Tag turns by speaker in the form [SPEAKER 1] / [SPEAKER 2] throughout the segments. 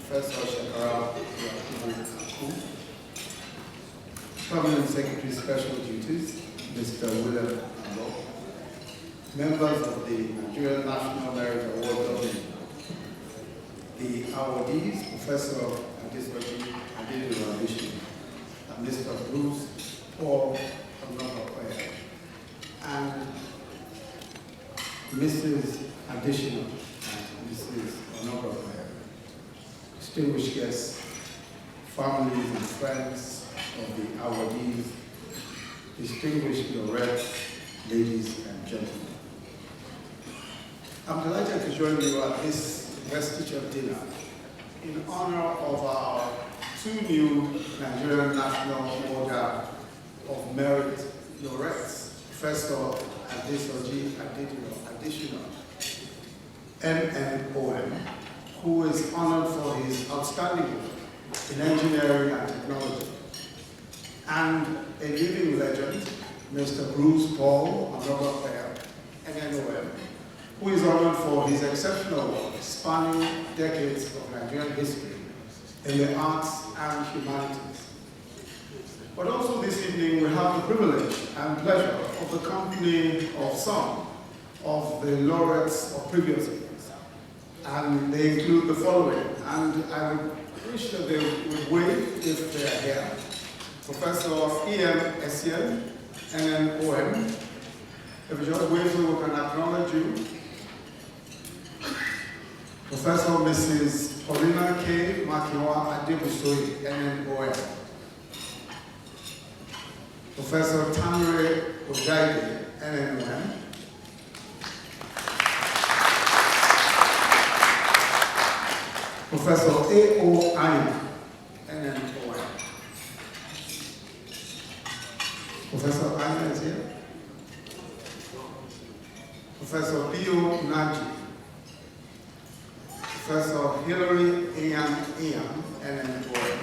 [SPEAKER 1] Professor Shakara, Permanent Secretary Special Duties, Mr. William Alo, members of the Nigerian National Merit Award Committee, the awardees, Professor Adesoji Adediran Adesina, and Mr. Bruce Paul Obomoyema, and Mrs. Adesina and Mrs. Onobrakpeya, distinguished guests, families and friends of the awardees, distinguished laureates, ladies and gentlemen. I'm delighted to join you at this investiture dinner in honor of our two new Nigerian National Order of Merit laureates, Professor Adesoji Adediran Adesina, NNOM, who is honored for his outstanding work in engineering and technology, and a living legend, Mr. Bruce Paul Obomoyema NNOM, who is honored for his exceptional work spanning decades of Nigerian history in the arts and humanities. But also this evening we have the privilege and pleasure of the company of some of the laureates of previous years. And they include the following, and I would wish that they would wave if they are here. Professor EXCELLENCY, NNOM. If you just wave so we can acknowledge you. Professor Mrs. Paulina K. Makiwa Adebusoyi, NNOM. Professor Tamre Ojaide, NNOM. Professor A.O. Aina, NNOM. Professor Aina is here. Professor Bio Naji. Professor Hilary Ian, NNOM.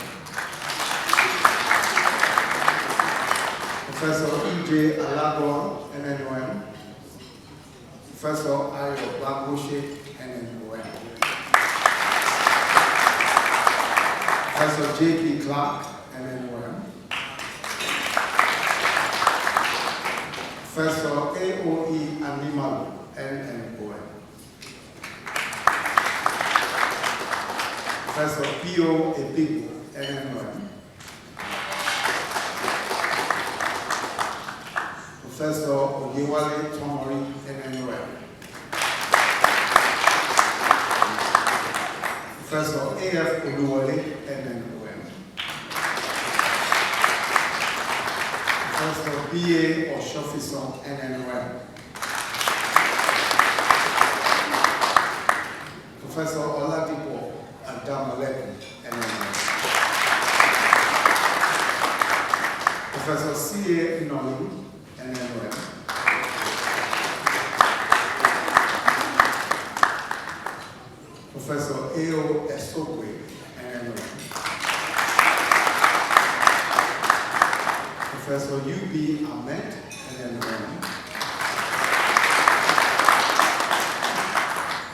[SPEAKER 1] Professor E.J. Alagon, NNOM. Professor Ayo Bagoshe, NNOM. Professor J.P. Clark, NNOM. Professor A.O.E. Animalu, NNOM. Professor P.O. Ebigo, NNOM. Professor Oyewale Tomori, NNOM. Professor A.F. Oluwole, NNOM. Professor B.A. Oshofison, NNOM. Professor Oladipo Adamalekun, NNOM. Professor C.A. Nolu, NNOM. Professor A.O. Esogwe, NNOM. Professor U.B. Ahmed, NNOM.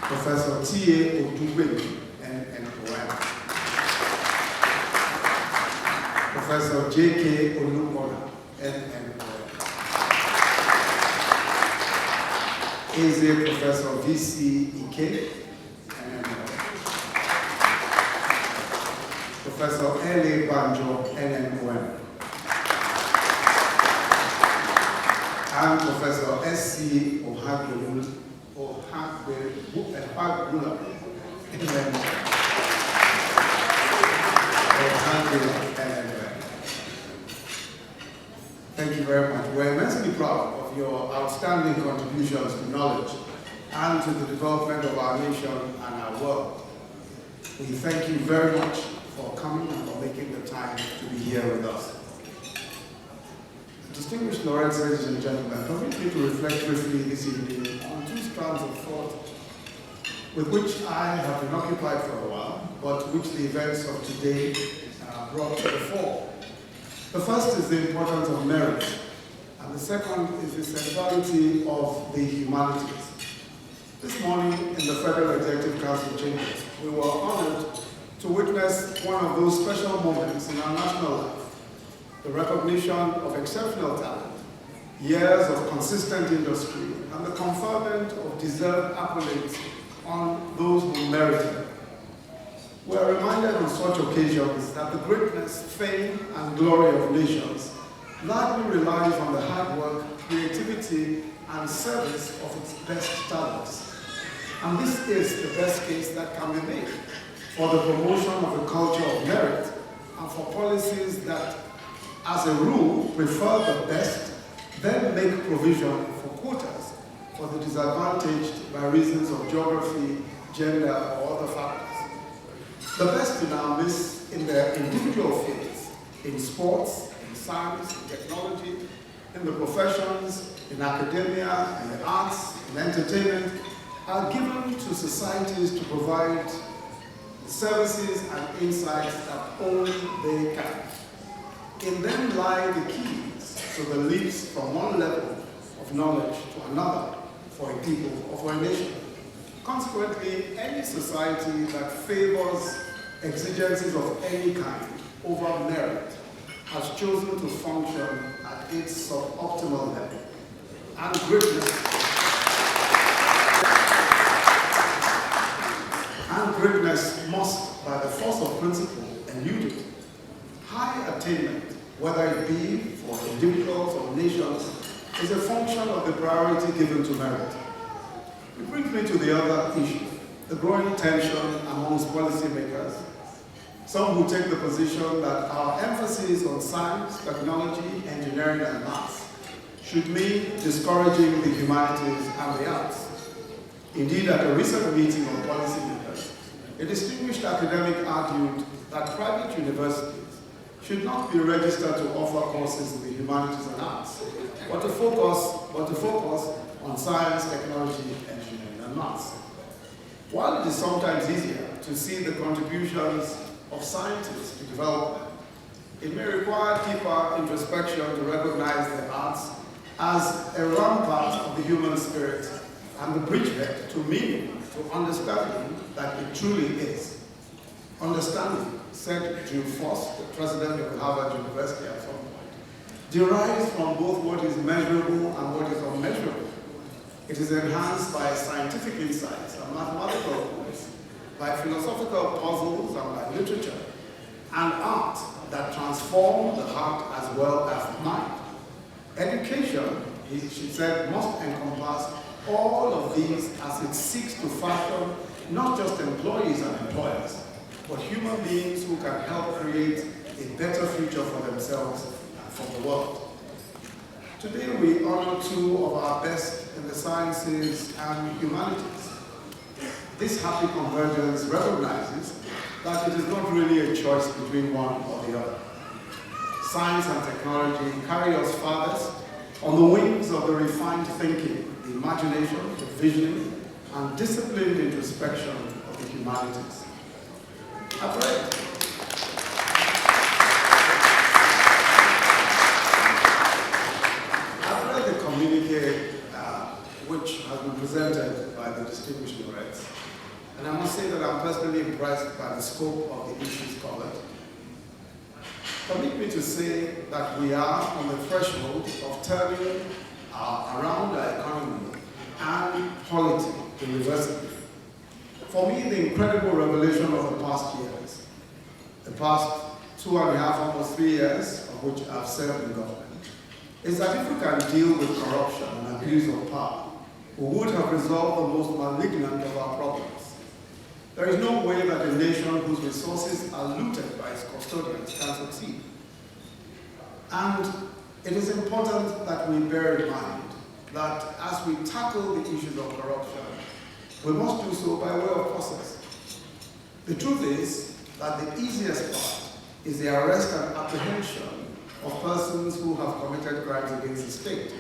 [SPEAKER 1] Professor T.A. Odubeli, NNOM. Professor J.K. Olukola, NNOM. Eze Professor V.C. Ike, NNOM. Professor L.A. Banjo, NNOM. And Professor S.C. Ohagbula, Thank you very much. We're immensely proud of your outstanding contributions to knowledge and to the development of our nation and our world. We thank you very much for coming and for making the time to be here with us. Distinguished laureates, ladies and gentlemen, permit me to reflect briefly this evening on two strands of thought with which I have been occupied for a while, but which the events of today brought to the fore. The first is the importance of merit, and the second is the centrality of the humanities. This morning in the Federal Executive Council chambers, we were honored to to witness one of those special moments in our national life, the recognition of exceptional talent, years of consistent industry, and the conferment of deserved accolades on those who merit it. We are reminded on such occasions that the greatness, fame, and glory of nations largely relies on the hard work, creativity, and service of its best talents. And this is the best case that can be made for the promotion of a culture of merit and for policies that, as a rule, prefer the best, then make provision for quotas for the disadvantaged by reasons of geography, gender, or other factors. The best in our midst in their individual fields, in sports, in science, in technology, in the professions, in academia, in the arts, in entertainment, are given to societies to provide services and insights that only they can. In them lie the keys to the leaps from one level of knowledge to another for a people or for a nation. Consequently, any society that favors exigencies of any kind over merit has chosen to function at its suboptimal level. And greatness must, by the force of principle, elude it. High attainment, whether it be for individuals or nations, is a function of the priority given to merit. It brings me to the other issue, the growing tension amongst policymakers. Some who take the position that our emphasis on science, technology, engineering, and maths should mean discouraging the humanities and the arts. Indeed, at a recent meeting of policymakers, a distinguished academic argued that private universities should not be registered to offer courses in the humanities and arts, but to focus on science, technology, engineering, and maths. While it is sometimes easier to see the contributions of scientists to development, it may require deeper introspection to recognize the arts as a rampart of the human spirit and the bridgehead to meaning, to understanding that it truly is. Understanding, said Jules Foss, the president of Harvard University at some point, derives from both what is measurable and what is unmeasurable. It is enhanced by scientific insights and mathematical proofs, by philosophical puzzles and by literature, and art that transform the heart as well as the mind. Education, she said, must encompass all of these as it seeks to fashion not just employees and employers, but human beings who can help create a better future for themselves and for the world. Today we honor two of our best in the sciences and humanities. This happy convergence recognizes that it is not really a choice between one or the other. Science and technology carry us farthest on the wings of the refined thinking, the imagination, the visioning, and disciplined introspection of the humanities. I've read the communique which has been presented by the distinguished laureates. And I must say that I'm personally impressed by the scope of the issues covered. Permit me to say that we are on the threshold of turning around our economy and polity irreversibly. For me, the incredible revelation of the past years, the past 2.5, almost 3 years of which I've served in government, is that if we can deal with corruption and abuse of power, we would have resolved the most malignant of our problems. There is no way that a nation whose resources are looted by its custodians can succeed. And it is important that we bear in mind that as we tackle the issues of corruption, we must do so by way of process. The truth is that the easiest part is the arrest and apprehension of persons who have committed crimes against the state.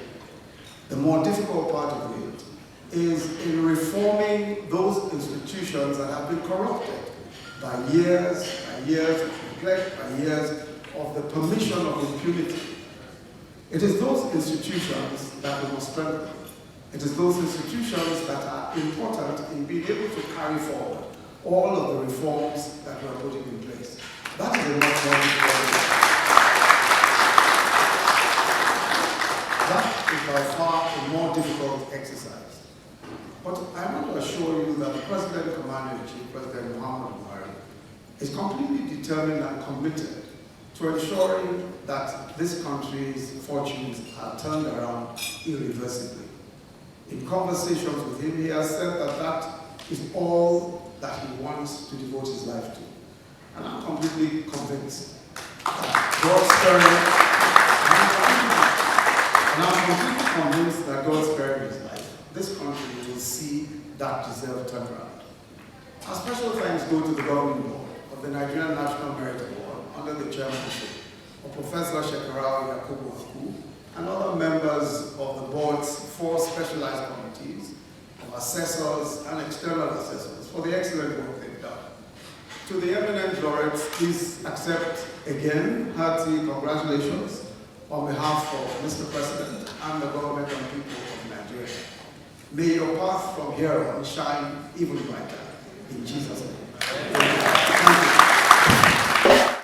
[SPEAKER 1] The more difficult part of it is in reforming those institutions that have been corrupted by years of neglect, by years of the permission of impunity. It is those institutions that we must strengthen. It is those institutions that are important in being able to carry forward all of the reforms that we are putting is completely determined and committed to ensuring that this country's fortunes are turned around irreversibly. In conversations with him, he has said that that is all that he wants to devote his life to. And I'm completely convinced that God's sparing his life, this country will see that deserved turnaround. Our special thanks go to the governing board of the Nigerian National Merit Award under the chairmanship of Professor Shekarau Yakubu and other members of the board's 4 specialized committees of assessors and external assessors for the excellent work they've done. To the eminent laureates, please accept again hearty congratulations on behalf of Mr. President and the government and people of Nigeria. May your path from here on shine even brighter. In Jesus' name.